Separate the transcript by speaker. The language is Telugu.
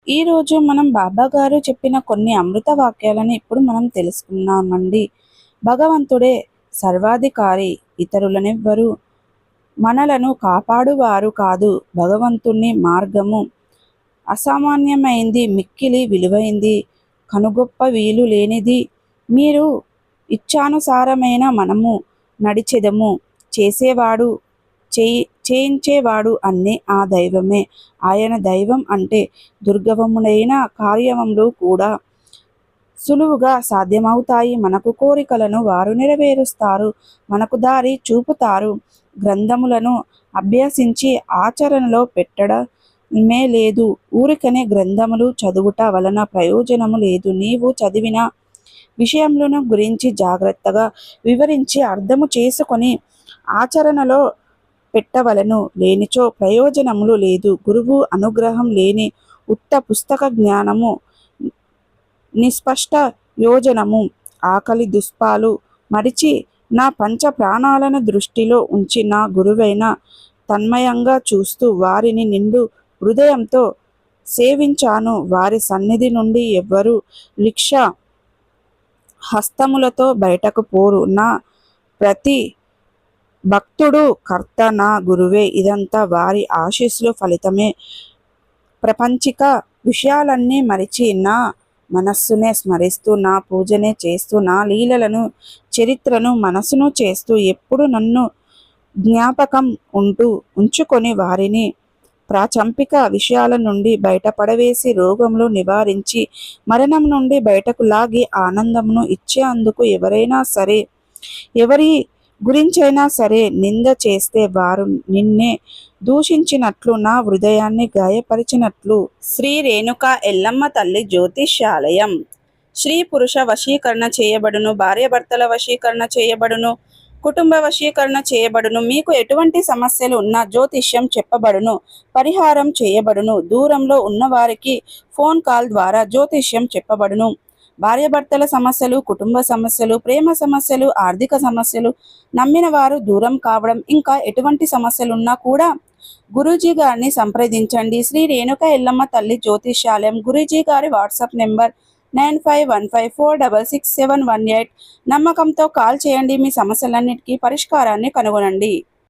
Speaker 1: ఈరోజు మనం బాబా గారు చెప్పిన కొన్ని అమృత వాక్యాలను ఇప్పుడు మనం తెలుసుకున్నామండి. భగవంతుడే సర్వాధికారి, ఇతరులనెవ్వరు మనలను కాపాడువారు కాదు. భగవంతుని మార్గము అసామాన్యమైంది, మిక్కిలి విలువైంది, కనుగొప్ప వీలు లేనిది. మీరు ఇచ్ఛానుసారమైన మనము నడిచెదము. చేసేవాడు చేయించేవాడు అన్నీ ఆ దైవమే. ఆయన దైవం అంటే దుర్గమములైన కార్యములు కూడా సులువుగా సాధ్యమవుతాయి. మనకు కోరికలను వారు నెరవేరుస్తారు, మనకు దారి చూపుతారు. గ్రంథములను అభ్యసించి ఆచరణలో పెట్టడమే లేదు. ఊరికనే గ్రంథములు చదువుట వలన ప్రయోజనము లేదు. నీవు చదివిన విషయములను గురించి జాగ్రత్తగా వివరించి అర్థము చేసుకొని ఆచరణలో పెట్టవలను. లేనిచో ప్రయోజనములు లేదు. గురువు అనుగ్రహం లేని ఉత్త పుస్తక జ్ఞానము నిస్పష్ట యోజనము. ఆకలి దుష్పాలు మరిచి నా పంచ ప్రాణాలను దృష్టిలో ఉంచి నా గురువైన తన్మయంగా చూస్తూ వారిని నిండు హృదయంతో సేవించాను. వారి సన్నిధి నుండి ఎవ్వరూ భిక్ష హస్తములతో బయటకు పోరు. నా ప్రతి భక్తుడు కర్త నా గురువే. ఇదంతా వారి ఆశీస్సుల ఫలితమే. ప్రపంచిక విషయాలన్నీ మరిచి నా మనస్సునే స్మరిస్తూ, నా పూజనే చేస్తూ, నా లీలలను చరిత్రను మనసును చేస్తూ, ఎప్పుడు నన్ను జ్ఞాపకం ఉంచుకొని వారిని ప్రాచంపిక విషయాల నుండి బయటపడవేసి, రోగములు నివారించి, మరణం నుండి బయటకు లాగి ఆనందమును ఇచ్చే అందుకు ఎవరైనా సరే, ఎవరి గురించైనా సరే నింద చేస్తే వారు నిన్నే దూషించినట్లు, నా హృదయాన్ని గాయపరిచినట్లు. శ్రీ రేణుకా ఎల్లమ్మ తల్లి జ్యోతిష్యాలయం. స్త్రీ పురుష వశీకరణ చేయబడును, భార్యాభర్తల వశీకరణ చేయబడును, కుటుంబ వశీకరణ చేయబడును. మీకు ఎటువంటి సమస్యలు ఉన్నా జ్యోతిష్యం చెప్పబడును, పరిహారం చేయబడును. దూరంలో ఉన్నవారికి ఫోన్ కాల్ ద్వారా జ్యోతిష్యం చెప్పబడును. భార్యాభర్తల సమస్యలు, కుటుంబ సమస్యలు, ప్రేమ సమస్యలు, ఆర్థిక సమస్యలు, నమ్మిన వారు దూరం కావడం, ఇంకా ఎటువంటి సమస్యలున్నా కూడా గురూజీ గారిని సంప్రదించండి. శ్రీ రేణుక ఎల్లమ్మ తల్లి జ్యోతిష్యాలయం. గురూజీ గారి వాట్సాప్ నెంబర్ 9515466718. నమ్మకంతో కాల్ చేయండి. మీ సమస్యలన్నిటికీ పరిష్కారాన్ని కనుగొనండి.